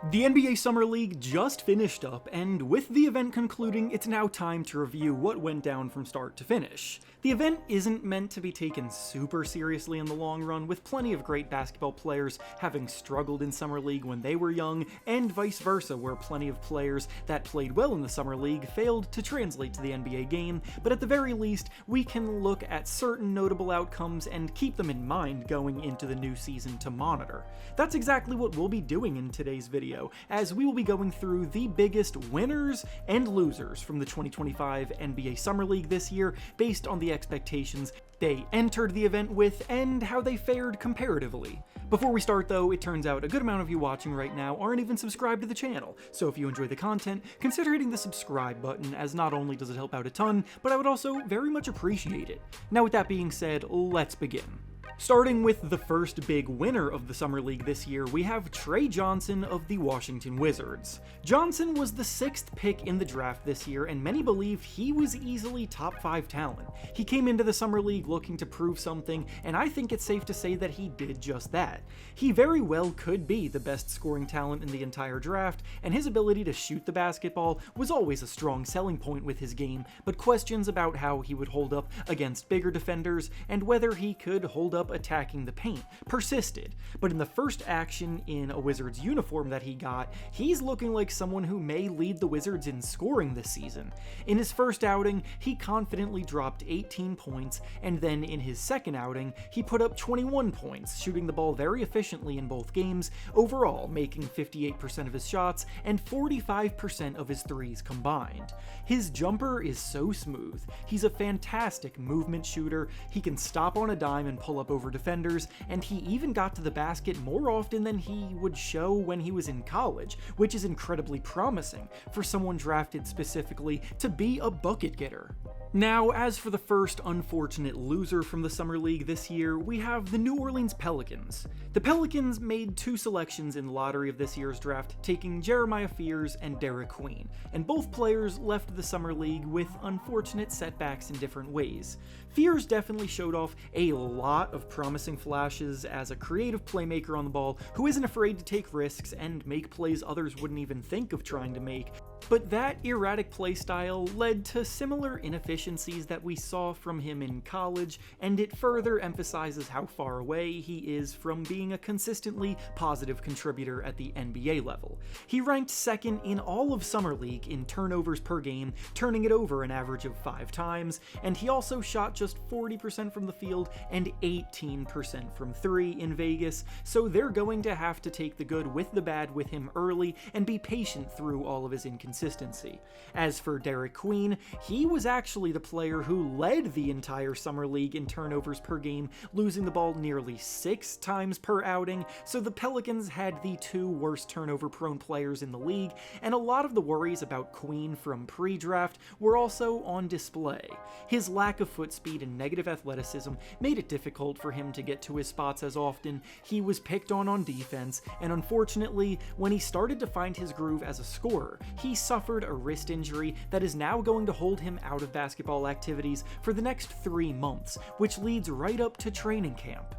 The NBA Summer League just finished up, and with the event concluding, it's now time to review what went down from start to finish. The event isn't meant to be taken super seriously in the long run, with plenty of great basketball players having struggled in Summer League when they were young, and vice versa, where plenty of players that played well in the Summer League failed to translate to the NBA game, but at the very least, we can look at certain notable outcomes and keep them in mind going into the new season to monitor. That's exactly what we'll be doing in today's video, as we will be going through the biggest winners and losers from the 2025 NBA Summer League this year based on the expectations they entered the event with and how they fared comparatively. Before we start though, it turns out a good amount of you watching right now aren't even subscribed to the channel, so if you enjoy the content, consider hitting the subscribe button, as not only does it help out a ton, but I would also very much appreciate it. Now with that being said, let's begin. Starting with the first big winner of the Summer League this year, we have Trey Johnson of the Washington Wizards. Johnson was the 6th pick in the draft this year, and many believe he was easily top 5 talent. He came into the Summer League looking to prove something, and I think it's safe to say that he did just that. He very well could be the best scoring talent in the entire draft, and his ability to shoot the basketball was always a strong selling point with his game, but questions about how he would hold up against bigger defenders and whether he could hold up attacking the paint persisted. But in the first action in a Wizards uniform that he got, he's looking like someone who may lead the Wizards in scoring this season. In his first outing, he confidently dropped 18 points, and then in his second outing, he put up 21 points, shooting the ball very efficiently in both games, overall making 58% of his shots and 45% of his threes combined. His jumper is so smooth. He's a fantastic movement shooter. He can stop on a dime and pull up over defenders, and he even got to the basket more often than he would show when he was in college, which is incredibly promising for someone drafted specifically to be a bucket getter. Now, as for the first unfortunate loser from the Summer League this year, we have the New Orleans Pelicans. The Pelicans made 2 selections in the lottery of this year's draft, taking Jeremiah Fears and Derik Queen, and both players left the Summer League with unfortunate setbacks in different ways. Fears definitely showed off a lot of promising flashes as a creative playmaker on the ball who isn't afraid to take risks and make plays others wouldn't even think of trying to make, but that erratic playstyle led to similar inefficiencies that we saw from him in college, and it further emphasizes how far away he is from being a consistently positive contributor at the NBA level. He ranked 2nd in all of Summer League in turnovers per game, turning it over an average of 5 times, and he also shot just 40% from the field and 18% from 3 in Vegas, so they're going to have to take the good with the bad with him early and be patient through all of his inconsistency. As for Derik Queen, he was actually the player who led the entire Summer League in turnovers per game, losing the ball nearly 6 times per outing, so the Pelicans had the 2 worst turnover-prone players in the league, and a lot of the worries about Queen from pre-draft were also on display. His lack of foot speed and negative athleticism made it difficult for him to get to his spots as often. He was picked on defense, and unfortunately, when he started to find his groove as a scorer, he suffered a wrist injury that is now going to hold him out of basketball activities for the next 3 months, which leads right up to training camp.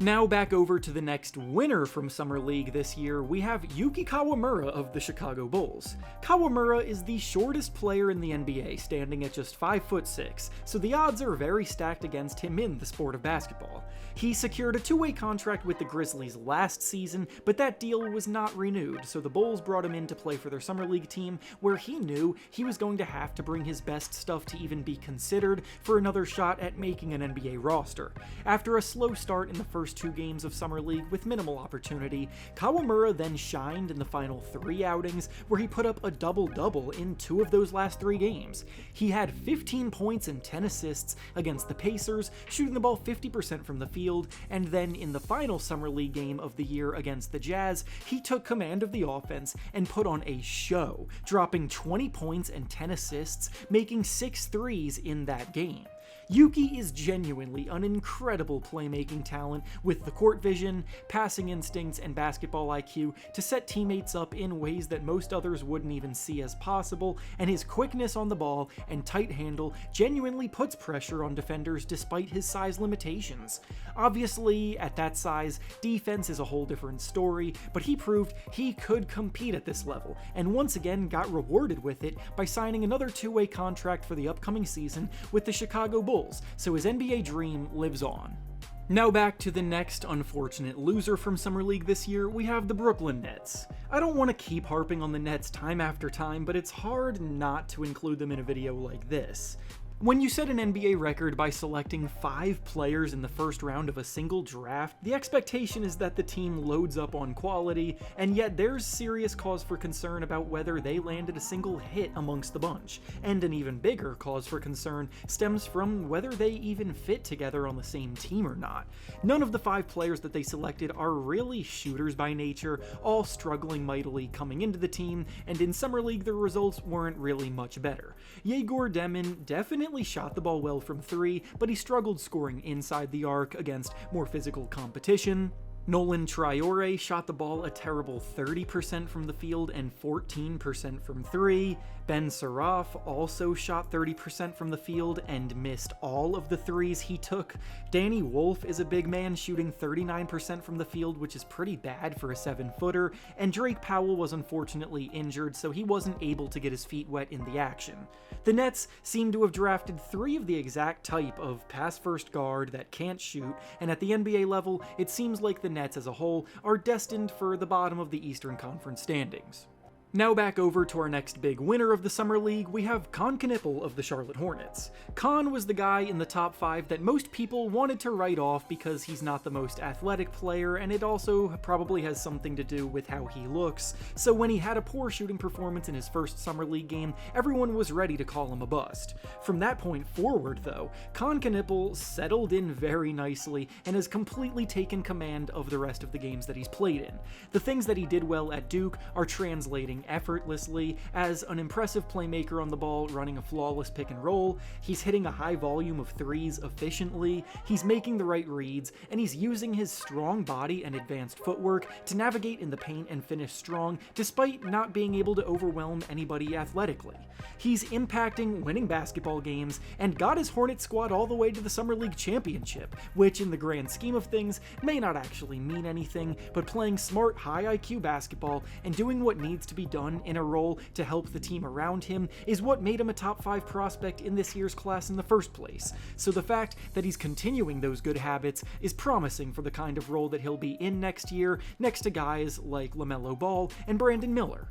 Now back over to the next winner from Summer League this year, we have Yuki Kawamura of the Chicago Bulls. Kawamura is the shortest player in the NBA, standing at just 5'6", so the odds are very stacked against him in the sport of basketball. He secured a 2-way contract with the Grizzlies last season, but that deal was not renewed, so the Bulls brought him in to play for their Summer League team, where he knew he was going to have to bring his best stuff to even be considered for another shot at making an NBA roster. After a slow start in the first 2 games of Summer League with minimal opportunity, Kawamura then shined in the final 3 outings, where he put up a double-double in 2 of those last 3 games. He had 15 points and 10 assists against the Pacers, shooting the ball 50% from the field, and then in the final Summer League game of the year against the Jazz, he took command of the offense and put on a show, dropping 20 points and 10 assists, making 6 threes in that game. Yuki is genuinely an incredible playmaking talent with the court vision, passing instincts, and basketball IQ to set teammates up in ways that most others wouldn't even see as possible, and his quickness on the ball and tight handle genuinely puts pressure on defenders despite his size limitations. Obviously, at that size, defense is a whole different story, but he proved he could compete at this level, and once again got rewarded with it by signing another two-way contract for the upcoming season with the Chicago Bulls, so his NBA dream lives on. Now back to the next unfortunate loser from Summer League this year, we have the Brooklyn Nets. I don't want to keep harping on the Nets time after time, but it's hard not to include them in a video like this. When you set an NBA record by selecting 5 players in the first round of a single draft, the expectation is that the team loads up on quality, and yet there's serious cause for concern about whether they landed a single hit amongst the bunch, and an even bigger cause for concern stems from whether they even fit together on the same team or not. None of the 5 players that they selected are really shooters by nature, all struggling mightily coming into the team, and in Summer League the results weren't really much better. Yegor Demin definitely shot the ball well from 3, but he struggled scoring inside the arc against more physical competition. Nolan Traore shot the ball a terrible 30% from the field and 14% from 3. Ben Saraf also shot 30% from the field and missed all of the threes he took. Danny Wolf is a big man shooting 39% from the field, which is pretty bad for a 7-footer, and Drake Powell was unfortunately injured, so he wasn't able to get his feet wet in the action. The Nets seem to have drafted 3 of the exact type of pass-first guard that can't shoot, and at the NBA level, it seems like the Nets as a whole are destined for the bottom of the Eastern Conference standings. Now back over to our next big winner of the Summer League, we have Kon Knueppel of the Charlotte Hornets. Kon was the guy in the top 5 that most people wanted to write off because he's not the most athletic player, and it also probably has something to do with how he looks, so when he had a poor shooting performance in his first Summer League game, everyone was ready to call him a bust. From that point forward though, Kon Knueppel settled in very nicely and has completely taken command of the rest of the games that he's played in. The things that he did well at Duke are translating effortlessly as an impressive playmaker on the ball, running a flawless pick and roll. He's hitting a high volume of threes efficiently, he's making the right reads, and he's using his strong body and advanced footwork to navigate in the paint and finish strong despite not being able to overwhelm anybody athletically. He's impacting winning basketball games and got his Hornet squad all the way to the Summer League championship, which in the grand scheme of things may not actually mean anything, but playing smart high IQ basketball and doing what needs to be done in a role to help the team around him is what made him a top 5 prospect in this year's class in the first place. So the fact that he's continuing those good habits is promising for the kind of role that he'll be in next year, next to guys like LaMelo Ball and Brandon Miller.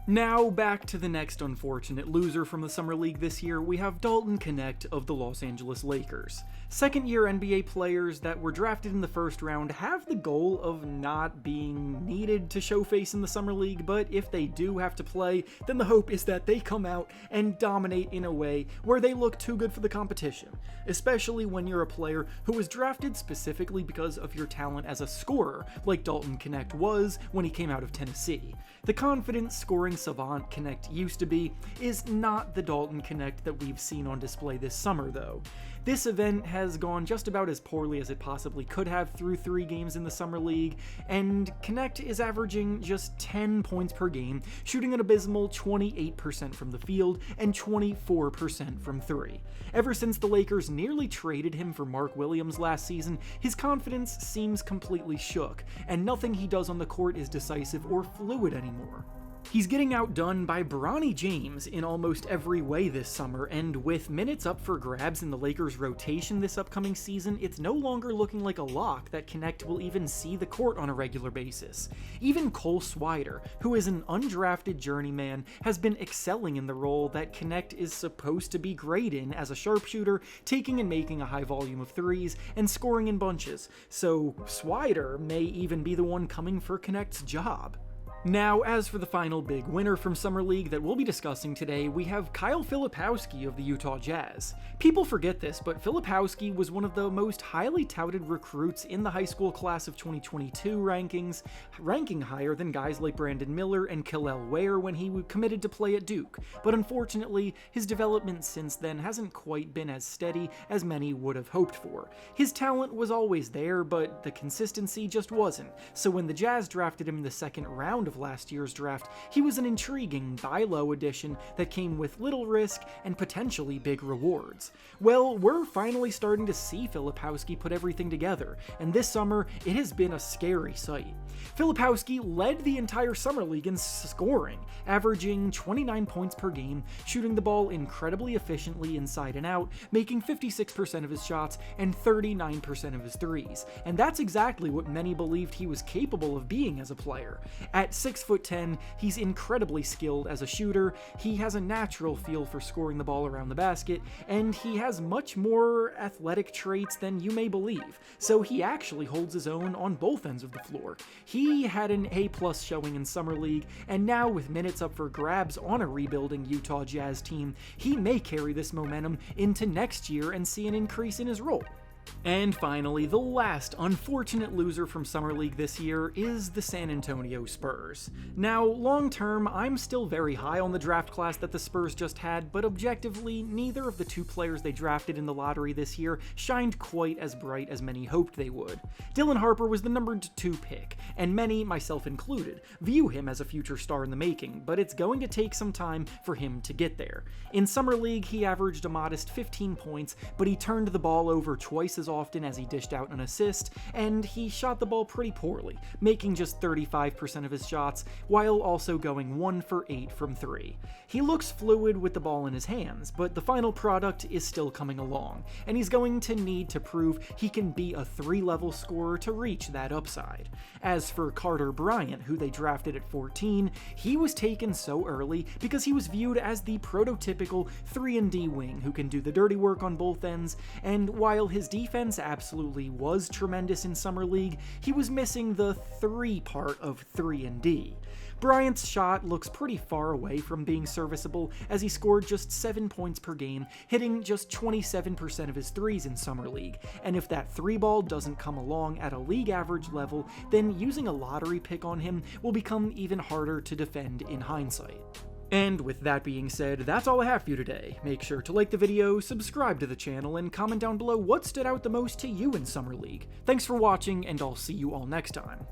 Now back to the next unfortunate loser from the Summer League this year, we have Dalton Knecht of the Los Angeles Lakers. Second-year NBA players that were drafted in the first round have the goal of not being needed to show face in the Summer League, but if they do have to play, then the hope is that they come out and dominate in a way where they look too good for the competition, especially when you're a player who was drafted specifically because of your talent as a scorer, like Dalton Knecht was when he came out of Tennessee. The confident scoring savant Knecht used to be is not the Dalton Knecht that we've seen on display this summer though. This event has gone just about as poorly as it possibly could have through 3 games in the Summer League, and Knecht is averaging just 10 points per game, shooting an abysmal 28% from the field and 24% from 3. Ever since the Lakers nearly traded him for Mark Williams last season, his confidence seems completely shook, and nothing he does on the court is decisive or fluid anymore. He's getting outdone by Bronny James in almost every way this summer, and with minutes up for grabs in the Lakers' rotation this upcoming season, it's no longer looking like a lock that Knecht will even see the court on a regular basis. Even Cole Swider, who is an undrafted journeyman, has been excelling in the role that Knecht is supposed to be great in as a sharpshooter, taking and making a high volume of threes and scoring in bunches, so Swider may even be the one coming for Knecht's job. Now, as for the final big winner from Summer League that we'll be discussing today, we have Kyle Filipowski of the Utah Jazz. People forget this, but Filipowski was one of the most highly touted recruits in the high school class of 2022 rankings, ranking higher than guys like Brandon Miller and Kel'el Ware when he committed to play at Duke. But unfortunately, his development since then hasn't quite been as steady as many would have hoped for. His talent was always there, but the consistency just wasn't. So when the Jazz drafted him in the second round of last year's draft, he was an intriguing buy low addition that came with little risk and potentially big rewards. Well, we're finally starting to see Filipowski put everything together, and this summer it has been a scary sight. Filipowski led the entire Summer League in scoring, averaging 29 points per game, shooting the ball incredibly efficiently inside and out, making 56% of his shots and 39% of his threes. And that's exactly what many believed he was capable of being as a player. At 6'10", he's incredibly skilled as a shooter, he has a natural feel for scoring the ball around the basket, and he has much more athletic traits than you may believe, so he actually holds his own on both ends of the floor. He had an A+ showing in Summer League, and now with minutes up for grabs on a rebuilding Utah Jazz team, he may carry this momentum into next year and see an increase in his role. And finally, the last unfortunate loser from Summer League this year is the San Antonio Spurs. Now, long term, I'm still very high on the draft class that the Spurs just had, but objectively, neither of the two players they drafted in the lottery this year shined quite as bright as many hoped they would. Dylan Harper was the number 2 pick, and many, myself included, view him as a future star in the making, but it's going to take some time for him to get there. In Summer League, he averaged a modest 15 points, but he turned the ball over twice as often as he dished out an assist, and he shot the ball pretty poorly, making just 35% of his shots, while also going 1 for 8 from 3. He looks fluid with the ball in his hands, but the final product is still coming along, and he's going to need to prove he can be a 3-level scorer to reach that upside. As for Carter Bryant, who they drafted at 14, he was taken so early because he was viewed as the prototypical 3-and-D wing who can do the dirty work on both ends, and while his defense absolutely was tremendous in Summer League, he was missing the 3 part of 3-and-D. Bryant's shot looks pretty far away from being serviceable, as he scored just 7 points per game, hitting just 27% of his threes in Summer League, and if that 3-ball doesn't come along at a league average level, then using a lottery pick on him will become even harder to defend in hindsight. And with that being said, that's all I have for you today. Make sure to like the video, subscribe to the channel, and comment down below what stood out the most to you in Summer League. Thanks for watching, and I'll see you all next time.